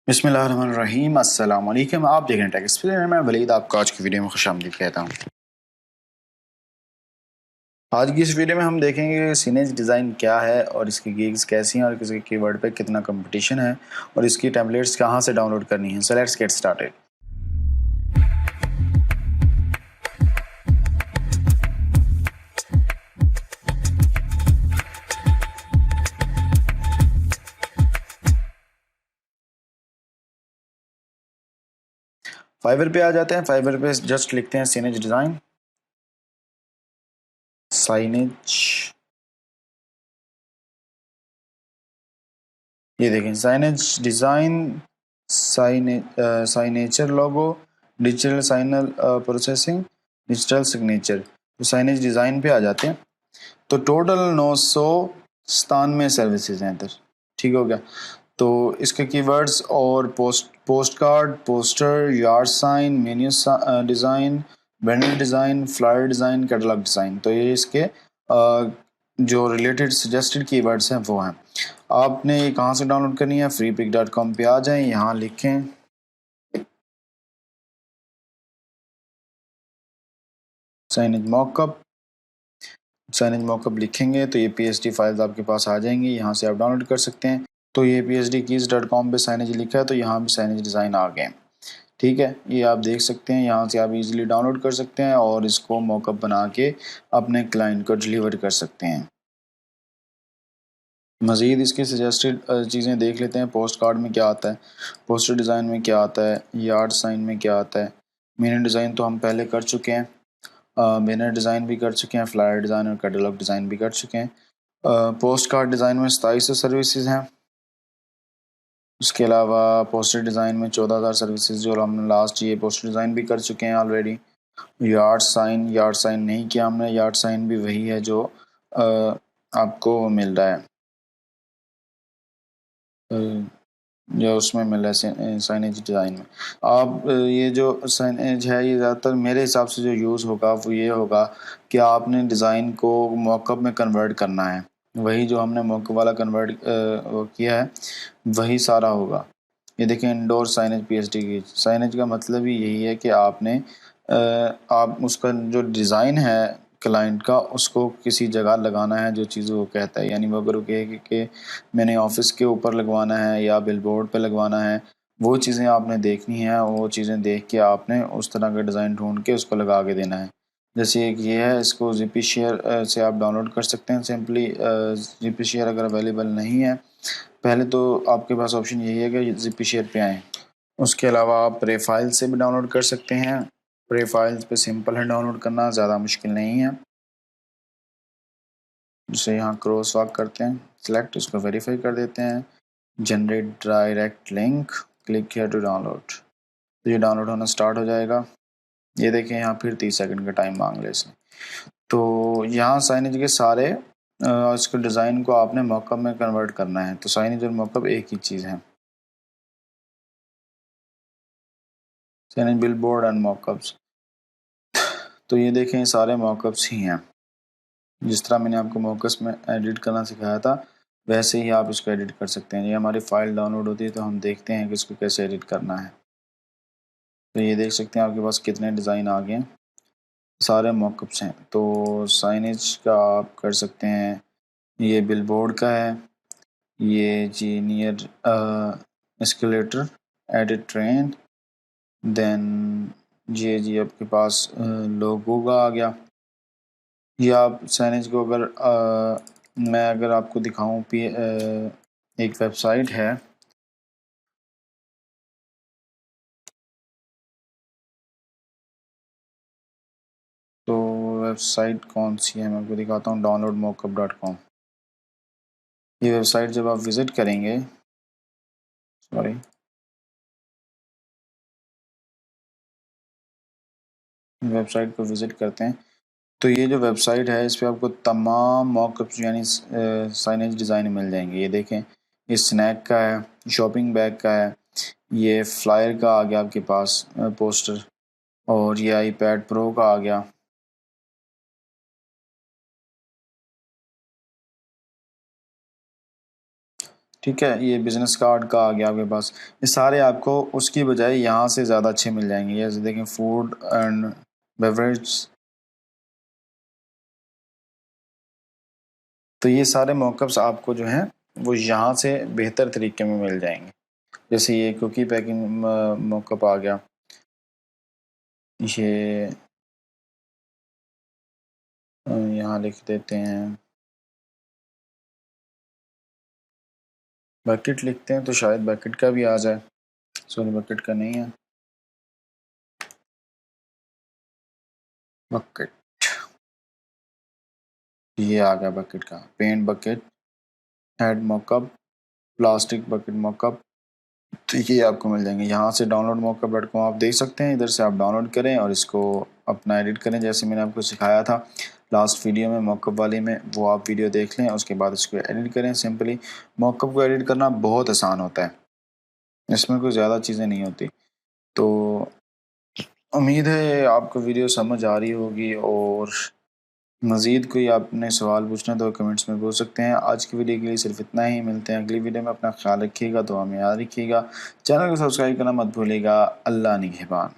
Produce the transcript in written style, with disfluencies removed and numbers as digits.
बिस्मिल्लाहिर्रहमानिर्रहीम। अस्सलाम वालेकुम। आप देख रहे हैं टेक एक्सप्लेनर। मैं वलीद आपको आज की वीडियो में खुशामदीद कहता हूँ। आज की इस वीडियो में हम देखेंगे कि सीनेज डिज़ाइन क्या है और इसकी गिग्स कैसी हैं और इसके कीवर्ड पे कितना कंपटीशन है और इसकी टेम्पलेट्स कहाँ से डाउनलोड करनी है। So let's get started. Fiverr पे आ जाते हैं। फाइवर पे जस्ट लिखते हैं सीनेज डिज़ाइन, साइनेज। ये देखें साइनेज डिज़ाइन, साइनेचर लोगो, डिजिटल साइनल प्रोसेसिंग, डिजिटल सिग्नेचर। तो साइनेज डिज़ाइन पे आ जाते हैं। तो टोटल 997 सर्विसेज हैं इधर। ठीक हो गया। तो इसके कीवर्ड्स और post card, poster, yard sign, menu design, banner design, flyer design, catalogue design. तो ये इसके जो रिलेटेड सजेस्टेड कीवर्ड्स हैं वो हैं। आपने ये कहाँ से डाउनलोड करनी है? freepik.com पे आ जाएं, यहाँ लिखें साइनेज मॉकअप। साइनेज मॉकअप लिखेंगे तो ये PSD फाइल्स आपके पास आ जाएंगी, यहाँ से आप डाउनलोड कर सकते हैं। तो ये psdkeys.com पे साइनेज लिखा है तो यहाँ भी साइनेज डिज़ाइन आ गए। ठीक है, ये आप देख सकते हैं, यहाँ से आप इजीली डाउनलोड कर सकते हैं और इसको मॉकअप बना के अपने क्लाइंट को डिलीवर कर सकते हैं। मज़ीद इसकी सजेस्टेड चीज़ें देख लेते हैं। पोस्ट कार्ड में क्या आता है, पोस्टर डिज़ाइन में क्या आता है, यार्ड साइन में क्या आता है। मेन डिज़ाइन तो हम पहले कर चुके हैं, बैनर डिज़ाइन भी कर चुके हैं, फ्लायर डिज़ाइन और कैटलॉग डिज़ाइन भी कर चुके हैं। पोस्ट कार्ड डिज़ाइन में 2700 सर्विसेज हैं। उसके अलावा पोस्टर डिज़ाइन में 14,000 सर्विसेज जो हमने लास्ट ये पोस्टर डिज़ाइन भी कर चुके हैं ऑलरेडी। यार्ड साइन नहीं किया हमने, यार्ड साइन भी वही है जो आपको मिल रहा है, जो उसमें मिल रहा है साइनेज डिज़ाइन में। आप ये जो साइनेज है ये ज़्यादातर मेरे हिसाब से जो यूज़ होगा वो ये होगा कि आपने डिज़ाइन को मॉकअप में कन्वर्ट करना है। वही जो हमने मॉकअप वाला कन्वर्ट किया है वही सारा होगा। ये देखें इंडोर साइनेज PSD की। साइनेज का मतलब ही यही है कि आपने आप उसका जो डिज़ाइन है क्लाइंट का उसको किसी जगह लगाना है जो चीज़ वो कहता है। यानी वो अगर वो कहे कि मैंने ऑफिस के ऊपर लगवाना है या बिलबोर्ड पे लगवाना है, वो चीज़ें आपने देखनी है। वो चीज़ें देख के आपने उस तरह का डिज़ाइन ढूंढ के उसको लगा के देना है। जैसे एक ये है, इसको ज़िपी शेयर से आप डाउनलोड कर सकते हैं सिंपली। ज़िपी शेयर अगर अवेलेबल नहीं है, पहले तो आपके पास ऑप्शन यही है कि ज़िपी शेयर पे आएँ। उसके अलावा आप प्रे फाइल से भी डाउनलोड कर सकते हैं। प्रे फाइल्स पे सिंपल है डाउनलोड करना, ज़्यादा मुश्किल नहीं है। जिसे यहाँ क्रॉस वॉक करते हैं, सिलेक्ट, इसको वेरीफाई कर देते हैं, generate direct link, click here to download. तो ये डाउनलोड होना स्टार्ट हो जाएगा। ये देखें यहाँ फिर 30 सेकंड का टाइम मांग लिया इसने। तो यहाँ साइनेज के सारे इसको डिज़ाइन को आपने मॉकअप में कन्वर्ट करना है। तो साइनेज और मॉकअप एक ही चीज़ है। Signage billboard and mockups. तो ये देखें सारे मॉकअप्स ही हैं। जिस तरह मैंने आपको मॉकअप्स में एडिट करना सिखाया था वैसे ही आप इसको एडिट कर सकते हैं। ये हमारी फाइल डाउनलोड होती है तो हम देखते हैं कि इसको कैसे एडिट करना है। तो ये देख सकते हैं आपके पास कितने डिज़ाइन आ गए हैं, सारे मॉकअप्स हैं। तो साइनेज का आप कर सकते हैं, ये बिलबोर्ड का है, ये जी near escalator, edit train, then ये जी आपके पास लोगो का आ गया। ये आप साइनेज को अगर मैं अगर आपको दिखाऊं, एक वेबसाइट है, तो वेबसाइट कौन सी है मैं आपको दिखाता हूँ, downloadmockup.com। ये वेबसाइट जब आप विज़िट करेंगे, सॉरी, वेबसाइट को विज़िट करते हैं तो ये जो वेबसाइट है इस पर आपको तमाम मॉकअप्स यानी साइनेज डिज़ाइन मिल जाएंगे। ये देखें, ये स्नैक का है, शॉपिंग बैग का है, ये फ्लायर का आ गया आपके पास पोस्टर, और ये iPad Pro का आ गया। ٹھیک ہے، یہ بزنس کارڈ کا آ گیا آپ کے پاس، یہ سارے آپ کو اس کی بجائے یہاں سے زیادہ اچھے مل جائیں گے. یہ دیکھیں فوڈ اینڈ بیوریج، تو یہ سارے موکپس آپ کو جو ہیں وہ یہاں سے بہتر طریقے میں مل جائیں گے. جیسے یہ کوکی پیکنگ موکپ آ گیا، یہ یہاں لکھ دیتے ہیں بکٹ لکھتے ہیں تو شاید بکٹ کا بھی آ جائے. سوری بکٹ کا نہیں ہے، بکٹ یہ آ گیا بکٹ کا. پینٹ بکٹ، ہیڈ موک اپ، پلاسٹک بکٹ موک اپ، تو یہ آپ کو مل جائیں گے. یہاں سے ڈاؤن لوڈ موک اپ ڈاٹ کام آپ دیکھ سکتے ہیں، ادھر سے آپ ڈاؤن لوڈ کریں اور اس کو اپنا ایڈٹ کریں جیسے میں نے آپ کو سکھایا تھا لاسٹ ویڈیو میں موک اپ والی میں. وہ آپ ویڈیو دیکھ لیں، اس کے بعد اس کو ایڈٹ کریں. سمپلی موک اپ کو ایڈٹ کرنا بہت آسان ہوتا ہے، اس میں کوئی زیادہ چیزیں نہیں ہوتی. تو امید ہے آپ کو ویڈیو سمجھ آ رہی ہوگی، اور مزید کوئی آپ نے سوال پوچھنا تو کمنٹس میں پوچھ سکتے ہیں. آج کی ویڈیو کے لیے صرف اتنا ہی، ملتے ہیں اگلی ویڈیو میں. اپنا خیال رکھیے گا، تو ہمیں یاد رکھیے گا. چینل کو سبسکرائب کرنا مت بھولے گا. اللہ نگہبان.